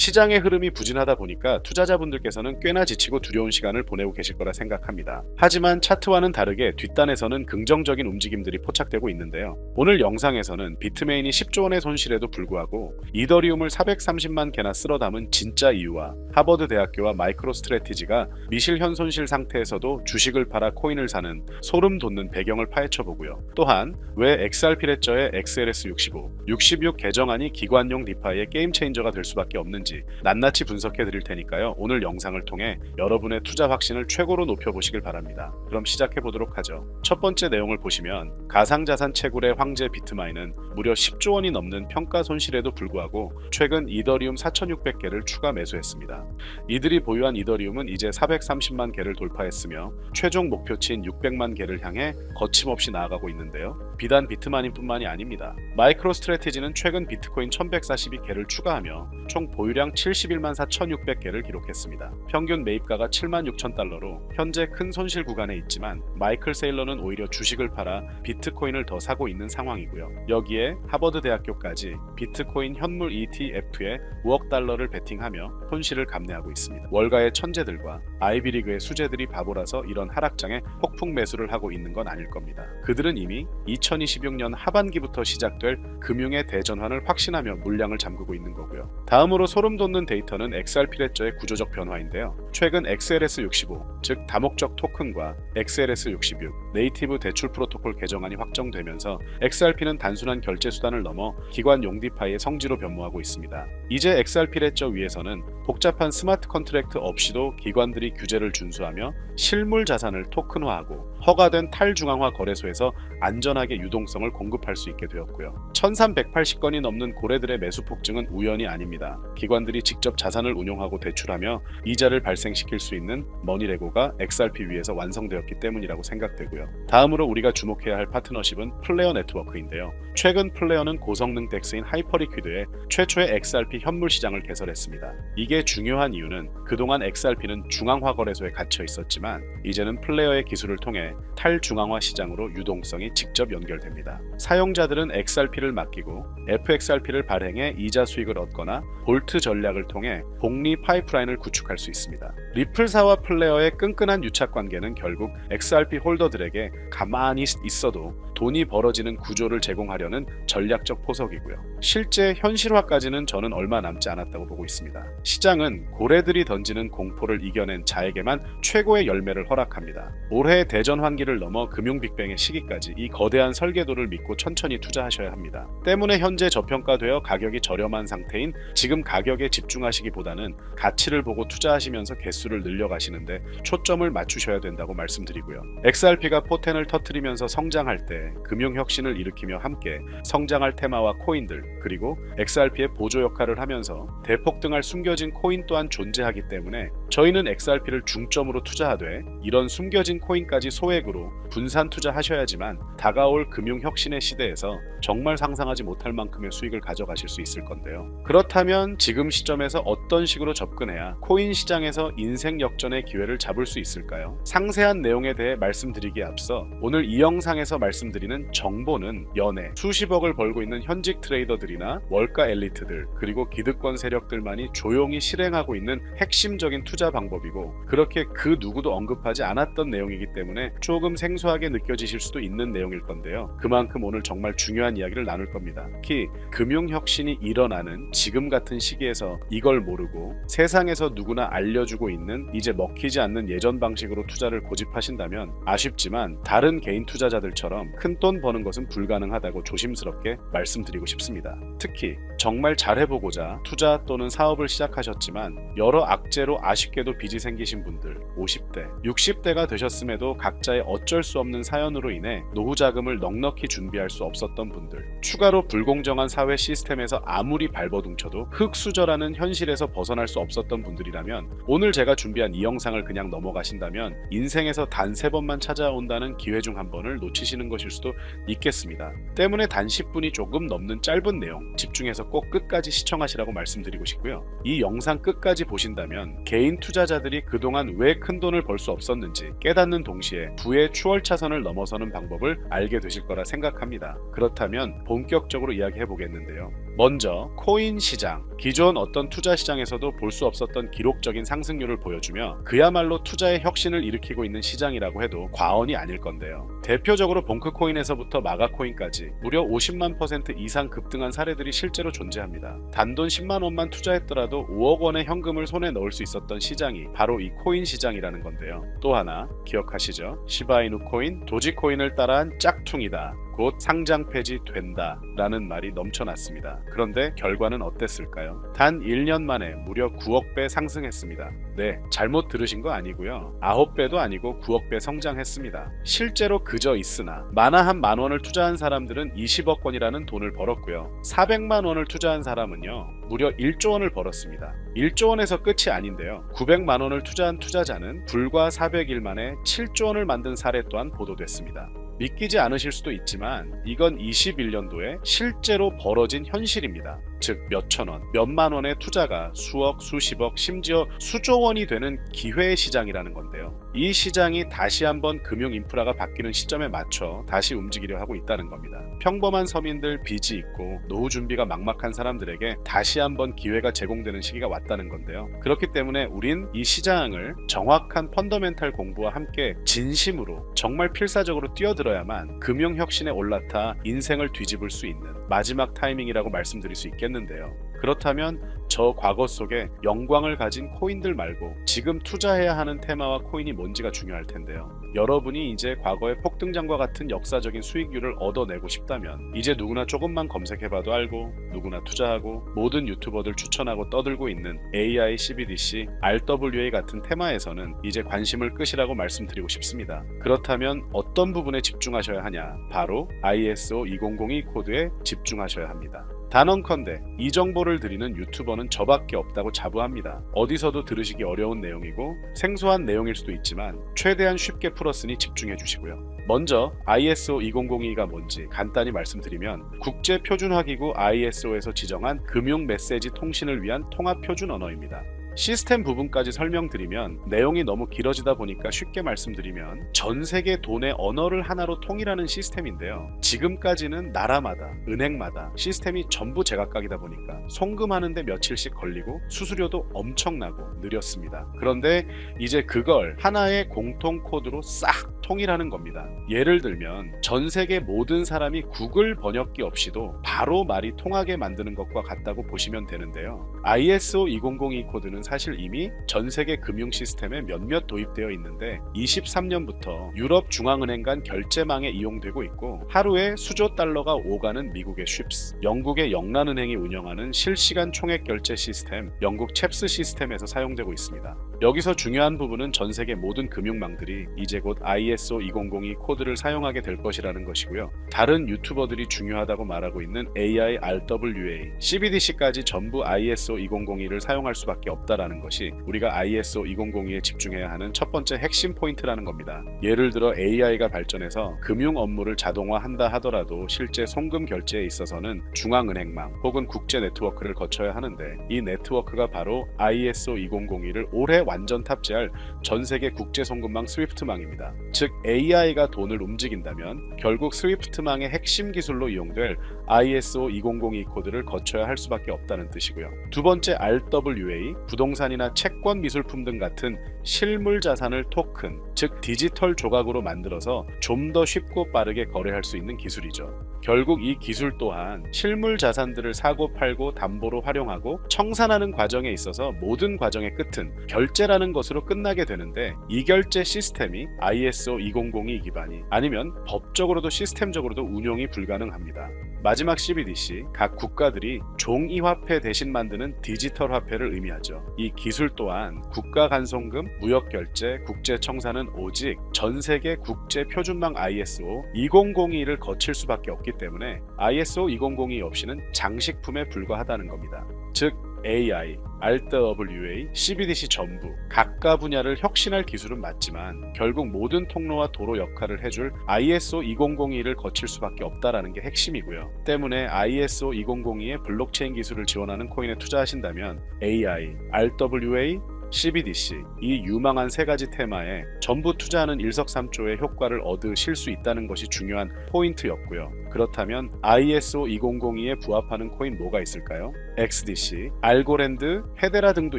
시장의 흐름이 부진하다 보니까 투자자분들께서는 꽤나 지치고 두려운 시간을 보내고 계실 거라 생각합니다. 하지만 차트와는 다르게 뒷단에서는 긍정적인 움직임들이 포착되고 있는데요. 오늘 영상에서는 비트메인이 10조 원의 손실에도 불구하고 이더리움을 430만 개나 쓸어 담은 진짜 이유와 하버드 대학교와 마이크로스트래티지가 미실 현손실 상태에서도 주식을 팔아 코인을 사는 소름 돋는 배경을 파헤쳐 보고요. 또한 왜 XRP 레저의 XLS65, 66 개정안이 기관용 디파이의 게임 체인저가 될 수밖에 없는지 낱낱이 분석해 드릴 테니까요. 오늘 영상을 통해 여러분의 투자 확신을 최고로 높여보시길 바랍니다. 그럼 시작해 보도록 하죠. 첫 번째 내용을 보시면 가상자산 채굴의 황제 비트마인은 무려 10조 원이 넘는 평가 손실에도 불구하고 최근 이더리움 4,600개를 추가 매수했습니다. 이들이 보유한 이더리움은 이제 430만 개를 돌파했으며 최종 목표치인 600만 개를 향해 거침없이 나아가고 있는데요. 비단 비트마인뿐만이 아닙니다. 마이크로스트래티지는 최근 비트코인 1142개를 추가하며 총 보유량 71만 4,600개를 기록했습니다. 평균 매입가가 7만 6천 달러로 현재 큰 손실 구간에 있지만 마이클 세일러는 오히려 주식을 팔아 비트코인을 더 사고 있는 상황이고요. 여기에 하버드 대학교까지 비트코인 현물 ETF에 5억 달러를 베팅하며 손실을 감내하고 있습니다. 월가의 천재들과 아이비리그의 수재들이 바보라서 이런 하락장에 폭풍 매수를 하고 있는 건 아닐 겁니다. 그들은 이미 2026년 하반기부터 시작될 금융의 대전환을 확신하며 물량을 잠그고 있는 거고요. 다음으로 소름 돋는 데이터는 XRP 레저의 구조적 변화인데요. 최근 XLS65, 즉 다목적 토큰과 XLS66, 네이티브 대출 프로토콜 개정안이 확정되면서 XRP는 단순한 결제 수단을 넘어 기관 용디파이의 성지로 변모하고 있습니다. 이제 XRP 레저 위에서는 복잡한 스마트 컨트랙트 없이도 기관들이 규제를 준수하며 실물 자산을 토큰화하고 허가된 탈중앙화 거래소에서 안전하게 유동성을 공급할 수 있게 되었고요. 1380건이 넘는 고래들의 매수 폭증은 우연이 아닙니다. 기관들이 직접 자산을 운용하고 대출하며 이자를 발생시킬 수 있는 머니레고가 XRP 위에서 완성되었기 때문이라고 생각되고요. 다음으로 우리가 주목해야 할 파트너십은 플레어 네트워크인데요. 최근 플레어는 고성능 덱스인 하이퍼리퀴드의 최초의 XRP 현물 시장을 개설했습니다. 이게 중요한 이유는 그동안 XRP는 중앙화 거래소에 갇혀 있었지만 이제는 플레어의 기술을 통해 탈중앙화 시장으로 유동성이 직접 연결됩니다. 사용자들은 XRP를 맡기고 FXRP를 발행해 이자 수익을 얻거나 볼트 전략을 통해 복리 파이프라인을 구축할 수 있습니다. 리플사와 플레어의 끈끈한 유착 관계는 결국 XRP 홀더들에게 가만히 있어도 돈이 벌어지는 구조를 제공하려는 전략적 포석이고요. 실제 현실화까지는 저는 얼마 남지 않았다고 보고 있습니다. 시장은 고래들이 던지는 공포를 이겨낸 자에게만 최고의 열매를 허락합니다. 올해 대전 환기를 넘어 금융 빅뱅의 시기까지 이 거대한 설계도를 믿고 천천히 투자하셔야 합니다. 때문에 현재 저평가되어 가격이 저렴한 상태인 지금 가격에 집중하시기보다는 가치를 보고 투자하시면서 개수를 늘려가시는데 초점을 맞추셔야 된다고 말씀드리고요. XRP가 포텐을 터뜨리면서 성장할 때 금융혁신을 일으키며 함께 성장할 테마와 코인들 그리고 XRP의 보조 역할을 하면서 대폭등할 숨겨진 코인 또한 존재하기 때문에 저희는 XRP를 중점으로 투자하되 이런 숨겨진 코인까지 소액으로 분산 투자하셔야지만 다가올 금융혁신의 시대에서 정말 상상하지 못할 만큼의 수익을 가져가실 수 있을 건데요. 그렇다면 지금 시점에서 어떤 식으로 접근해야 코인 시장에서 인생 역전의 기회를 잡을 수 있을까요? 상세한 내용에 대해 말씀드리기에 앞서 오늘 이 영상에서 말씀드리는 정보는 연애 수십억을 벌고 있는 현직 트레이더들이나 월가 엘리트들 그리고 기득권 세력들만이 조용히 실행하고 있는 핵심적인 투자 방법이고 그렇게 그 누구도 언급하지 않았던 내용이기 때문에 조금 생소하게 느껴지실 수도 있는 내용일 건데요. 그만큼 오늘 정말 중요한 이야기를 나눌 겁니다. 특히 금융혁신이 일어나는 지금 같은 시기에서 이걸 모르고 세상에서 누구나 알려주고 있는 이제 먹히지 않는 예전 방식으로 투자를 고집하신다면 아쉽지만 다른 개인 투자자들처럼 큰돈 버는 것은 불가능하다고 조심스럽게 말씀드리고 싶습니다. 특히 정말 잘해보고자 투자 또는 사업을 시작하셨지만 여러 악재로 아쉽게도 빚이 생기신 분들 50대, 60대가 되셨음에도 각자의 어쩔 수 없는 사연으로 인해 노후 자금을 넉넉히 준비할 수 없었던 분들 추가로 불공정한 사회 시스템에서 아무리 발버둥쳐도 흙수저라는 현실에서 벗어날 수 없었던 분들이라면 오늘 제가 준비한 이 영상을 그냥 넘어가신다면 인생에서 단 3번만 찾아온다는 기회 중 한 번을 놓치시는 것일 수도 있겠습니다. 때문에 단 10분이 조금 넘는 짧은 내용 집중해서 꼭 끝까지 시청하시라고 말씀드리고 싶고요. 이 영상 끝까지 보신다면 개인 투자자들이 그동안 왜 큰돈을 벌 수 없었는지 깨닫는 동시에 부의 추월차선을 넘어서는 방법을 알게 되실 거라 생각합니다. 그렇다면 본격적으로 이야기해 보겠는데요. 먼저 코인 시장. 기존 어떤 투자 시장에서도 볼 수 없었던 기록적인 상승률을 보여주며 그야말로 투자의 혁신을 일으키고 있는 시장이라고 해도 과언이 아닐 건데요. 대표적으로 봉크코인에서부터 마가코인까지 무려 50만 % 이상 급등한 사례들이 실제로 존재합니다. 단돈 10만 원만 투자했더라도 5억 원의 현금을 손에 넣을 수 있었던 시장이 바로 이 코인 시장이라는 건데요. 또 하나 기억하시죠? 시바이누 코인, 도지코인을 따라한 짝퉁이다. 곧 상장 폐지된다 라는 말이 넘쳐났습니다. 그런데 결과는 어땠을까요? 단 1년 만에 무려 9억 배 상승했습니다. 네, 잘못 들으신 거 아니고요. 9배도 아니고 9억 배 성장했습니다. 실제로 그저 있으나 만화 한 만 원을 투자한 사람들은 20억 원이라는 돈을 벌었고요. 400만 원을 투자한 사람은요. 무려 1조 원을 벌었습니다. 1조 원에서 끝이 아닌데요. 900만 원을 투자한 투자자는 불과 400일 만에 7조 원을 만든 사례 또한 보도됐습니다. 믿기지 않으실 수도 있지만 이건 21년도에 실제로 벌어진 현실입니다. 즉 몇천 원, 몇만 원의 투자가 수억, 수십억, 심지어 수조 원이 되는 기회의 시장이라는 건데요. 이 시장이 다시 한번 금융 인프라가 바뀌는 시점에 맞춰 다시 움직이려 하고 있다는 겁니다. 평범한 서민들, 빚이 있고 노후 준비가 막막한 사람들에게 다시 한번 기회가 제공되는 시기가 왔다는 건데요. 그렇기 때문에 우린 이 시장을 정확한 펀더멘탈 공부와 함께 진심으로 정말 필사적으로 뛰어들어야만 금융 혁신에 올라타 인생을 뒤집을 수 있는 마지막 타이밍이라고 말씀드릴 수 있겠는데요. 그렇다면 저 과거 속에 영광을 가진 코인들 말고 지금 투자해야 하는 테마와 코인이 뭔지가 중요할 텐데요. 여러분이 이제 과거의 폭등장과 같은 역사적인 수익률을 얻어내고 싶다면 이제 누구나 조금만 검색해봐도 알고 누구나 투자하고 모든 유튜버들 추천하고 떠들고 있는 AI, CBDC, RWA 같은 테마에서는 이제 관심을 끄시라고 말씀드리고 싶습니다. 그렇다면 어떤 부분에 집중하셔야 하냐? 바로 ISO 2002 코드에 집중하셔야 합니다. 단언컨대 이 정보를 드리는 유튜버는 저밖에 없다고 자부합니다. 어디서도 들으시기 어려운 내용이고 생소한 내용일 수도 있지만 최대한 쉽게 풀었으니 집중해 주시고요. 먼저 ISO 2002가 뭔지 간단히 말씀드리면 국제표준화기구 ISO에서 지정한 금융 메시지 통신을 위한 통합표준 언어입니다. 시스템 부분까지 설명드리면 내용이 너무 길어지다 보니까 쉽게 말씀드리면 전 세계 돈의 언어를 하나로 통일하는 시스템인데요. 지금까지는 나라마다 은행마다 시스템이 전부 제각각이다 보니까 송금하는데 며칠씩 걸리고 수수료도 엄청나고 느렸습니다. 그런데 이제 그걸 하나의 공통 코드로 싹 통일하는 겁니다. 예를 들면 전 세계 모든 사람이 구글 번역기 없이도 바로 말이 통하게 만드는 것과 같다고 보시면 되는데요. ISO 2002 코드는 사실 이미 전 세계 금융 시스템에 몇몇 도입되어 있는데 23년부터 유럽 중앙은행 간 결제망에 이용되고 있고 하루에 수조 달러가 오가는 미국의 쉽스, 영국의 영란은행이 운영하는 실시간 총액 결제 시스템 영국 챕스 시스템에서 사용되고 있습니다. 여기서 중요한 부분은 전 세계 모든 금융망들이 이제 곧 ISO 2002 코드를 사용하게 될 것이라는 것이고요. 다른 유튜버들이 중요하다고 말하고 있는 AI, RWA, CBDC까지 전부 ISO 2002를 사용할 수밖에 없다라는 것이 우리가 ISO 2002에 집중해야 하는 첫 번째 핵심 포인트라는 겁니다. 예를 들어 AI가 발전해서 금융 업무를 자동화한다 하더라도 실제 송금 결제에 있어서는 중앙은행망 혹은 국제 네트워크를 거쳐야 하는데 이 네트워크가 바로 ISO 2002를 올해 완전 탑재할 전 세계 국제 송금망 스위프트망입니다. 즉 AI가 돈을 움직인다면 결국 스위프트망의 핵심 기술로 이용될 ISO 2002 코드를 거쳐야 할 수밖에 없다는 뜻이고요. 두 번째 RWA, 부동산이나 채권 미술품 등 같은 실물 자산을 토큰, 즉 디지털 조각으로 만들어서 좀 더 쉽고 빠르게 거래할 수 있는 기술이죠. 결국 이 기술 또한 실물 자산들을 사고 팔고 담보로 활용하고 청산하는 과정에 있어서 모든 과정의 끝은 결제라는 것으로 끝나게 되는데 이 결제 시스템이 ISO 2002 기반이 아니면 법적으로도 시스템적으로도 운용이 불가능합니다. 마지막 CBDC, 각 국가들이 종이화폐 대신 만드는 디지털 화폐를 의미하죠. 이 기술 또한 국가 간송금, 무역결제, 국제청산은 오직 전 세계 국제 표준망 ISO 2002를 거칠 수밖에 없기 때문에 ISO 2002 없이는 장식품에 불과하다는 겁니다. 즉 AI, RWA, CBDC 전부 각가 분야를 혁신할 기술은 맞지만 결국 모든 통로와 도로 역할을 해줄 ISO 2002를 거칠 수밖에 없다라는 게 핵심이고요. 때문에 ISO 2002의 블록체인 기술을 지원하는 코인에 투자하신다면 AI, RWA, CBDC, 이 유망한 세 가지 테마에 전부 투자하는 일석삼조의 효과를 얻으실 수 있다는 것이 중요한 포인트였고요. 그렇다면 ISO 2002에 부합하는 코인 뭐가 있을까요? XDC, 알고랜드, 헤데라 등도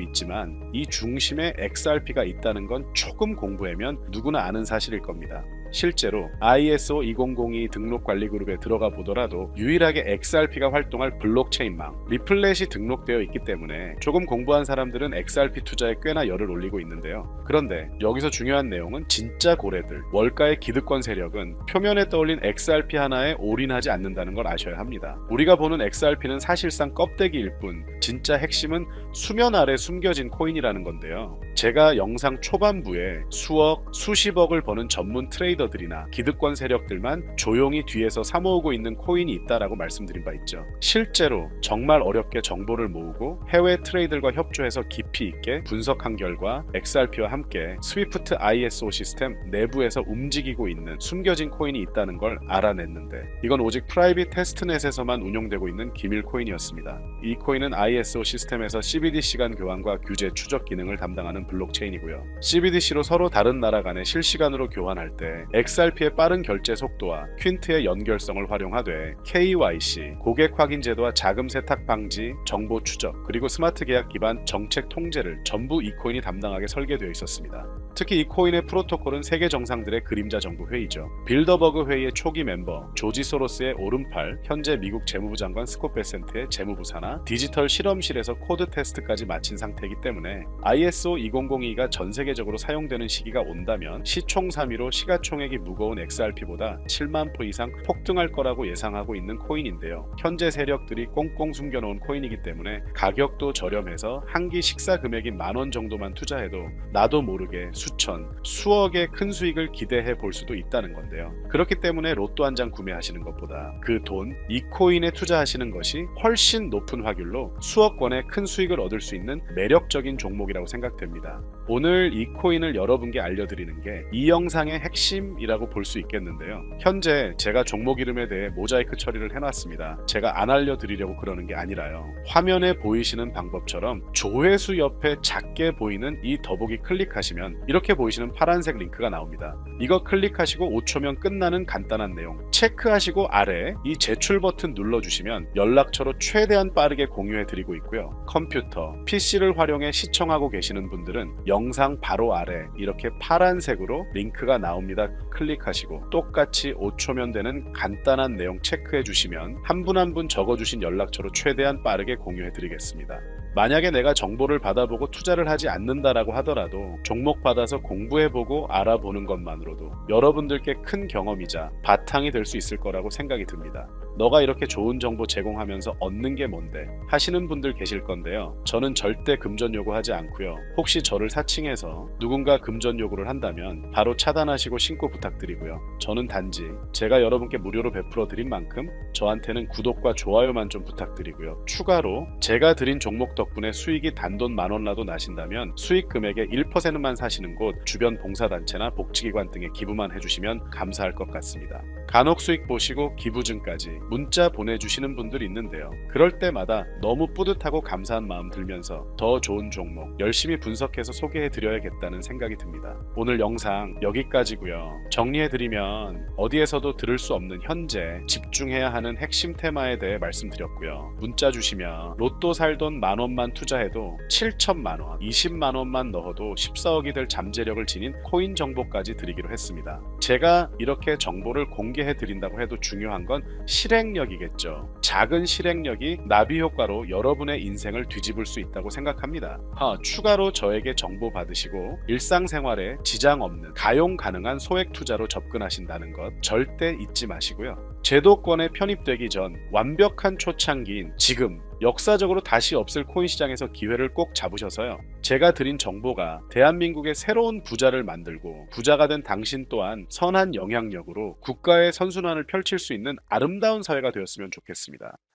있지만 이 중심에 XRP가 있다는 건 조금 공부하면 누구나 아는 사실일 겁니다. 실제로 ISO 2002 등록 관리 그룹에 들어가 보더라도 유일하게 XRP가 활동할 블록체인망 리플렛이 등록되어 있기 때문에 조금 공부한 사람들은 XRP 투자에 꽤나 열을 올리고 있는데요. 그런데 여기서 중요한 내용은 진짜 고래들, 월가의 기득권 세력은 표면에 떠올린 XRP 하나에 올인하지 않는다는 걸 아셔야 합니다. 우리가 보는 XRP는 사실상 껍데기일 뿐 진짜 핵심은 수면 아래 숨겨진 코인이라는 건데요. 제가 영상 초반부에 수억, 수십억을 버는 전문 트레이더들이나 기득권 세력들만 조용히 뒤에서 사모으고 있는 코인이 있다라고 말씀드린 바 있죠. 실제로 정말 어렵게 정보를 모으고 해외 트레이더들과 협조해서 깊이 있게 분석한 결과 XRP와 함께 스위프트 ISO 시스템 내부에서 움직이고 있는 숨겨진 코인이 있다는 걸 알아냈는데 이건 오직 프라이빗 테스트넷에서만 운용되고 있는 기밀 코인이었습니다. 이 코인은 ISO 시스템에서 CBDC 간 교환과 규제 추적 기능을 담당하는 블록체인이고요. CBDC로 서로 다른 나라 간에 실시간으로 교환할 때 XRP의 빠른 결제 속도와 퀸트의 연결성을 활용하되 KYC, 고객 확인 제도와 자금 세탁 방지, 정보 추적, 그리고 스마트 계약 기반 정책 통제를 전부 이 코인이 담당하게 설계되어 있었습니다. 특히 이 코인의 프로토콜은 세계 정상들의 그림자 정부 회의죠. 빌더버그 회의의 초기 멤버 조지 소로스의 오른팔, 현재 미국 재무부 장관 스콧 베센트의 재무부 산하, 디지털 실험실에서 코드 테스트까지 마친 상태이기 때문에 ISO 2002가 전 세계적으로 사용되는 시기가 온다면 시총삼위로 시가총액이 무거운 XRP보다 7만 포 이상 폭등할 거라고 예상하고 있는 코인인데요. 현재 세력들이 꽁꽁 숨겨놓은 코인이기 때문에 가격도 저렴해서 한 끼 식사 금액이 10,000원 정도만 투자해도 나도 모르게 수천, 수억의 큰 수익을 기대해 볼 수도 있다는 건데요. 그렇기 때문에 로또 한 장 구매하시는 것보다 그 돈, 이 코인에 투자하시는 것이 훨씬 높은 확률로 수억 원의 큰 수익을 얻을 수 있는 매력적인 종목이라고 생각됩니다. 오늘 이 코인을 여러분께 알려드리는 게 이 영상의 핵심이라고 볼 수 있겠는데요. 현재 제가 종목 이름에 대해 모자이크 처리를 해놨습니다. 제가 안 알려드리려고 그러는 게 아니라요. 화면에 보이시는 방법처럼 조회수 옆에 작게 보이는 이 더보기 클릭하시면 이렇게 보이시는 파란색 링크가 나옵니다. 이거 클릭하시고 5초면 끝나는 간단한 내용 체크하시고 아래 이 제출 버튼 눌러주시면 연락처로 최대한 빠르게 공유해드리고 있고요. 컴퓨터, PC를 활용해 시청하고 계시는 분들은 영상 바로 아래 이렇게 파란색으로 링크가 나옵니다. 클릭하시고 똑같이 5초면 되는 간단한 내용 체크해 주시면 한 분 한 분 적어주신 연락처로 최대한 빠르게 공유해 드리겠습니다. 만약에 내가 정보를 받아보고 투자를 하지 않는다라고 하더라도 종목 받아서 공부해보고 알아보는 것만으로도 여러분들께 큰 경험이자 바탕이 될 수 있을 거라고 생각이 듭니다. 너가 이렇게 좋은 정보 제공하면서 얻는 게 뭔데 하시는 분들 계실 건데요. 저는 절대 금전 요구하지 않고요. 혹시 저를 사칭해서 누군가 금전 요구를 한다면 바로 차단하시고 신고 부탁드리고요. 저는 단지 제가 여러분께 무료로 베풀어 드린 만큼 저한테는 구독과 좋아요만 좀 부탁드리고요. 추가로 제가 드린 종목 덕분에 수익이 단돈 10,000원라도 나신다면 수익 금액의 1%만 사시는 곳 주변 봉사단체나 복지기관 등에 기부만 해주시면 감사할 것 같습니다. 간혹 수익 보시고 기부증까지 문자 보내주시는 분들이 있는데요. 그럴 때마다 너무 뿌듯하고 감사한 마음 들면서 더 좋은 종목 열심히 분석해서 소개해드려야겠다는 생각이 듭니다. 오늘 영상 여기까지고요. 정리해드리면 어디에서도 들을 수 없는 현재 집중해야 하는 핵심 테마에 대해 말씀드렸고요. 문자 주시면 로또 살 돈 10,000원만 투자해도 7,000만원, 20만원만 넣어도 14억이 될 잠재력을 지닌 코인 정보까지 드리기로 했습니다. 제가 이렇게 정보를 공개해드린다고 해도 중요한 건 실행력이겠죠. 작은 실행력이 나비 효과로 여러분의 인생을 뒤집을 수 있다고 생각합니다. 추가로 저에게 정보 받으시고 일상생활에 지장 없는 가용 가능한 소액 투자로 접근하신다는 것 절대 잊지 마시고요. 제도권에 편입되기 전 완벽한 초창기인 지금 역사적으로 다시 없을 코인 시장에서 기회를 꼭 잡으셔서요. 제가 드린 정보가 대한민국의 새로운 부자를 만들고 부자가 된 당신 또한 선한 영향력으로 국가의 선순환을 펼칠 수 있는 아름다운 사회가 되었으면 좋겠습니다.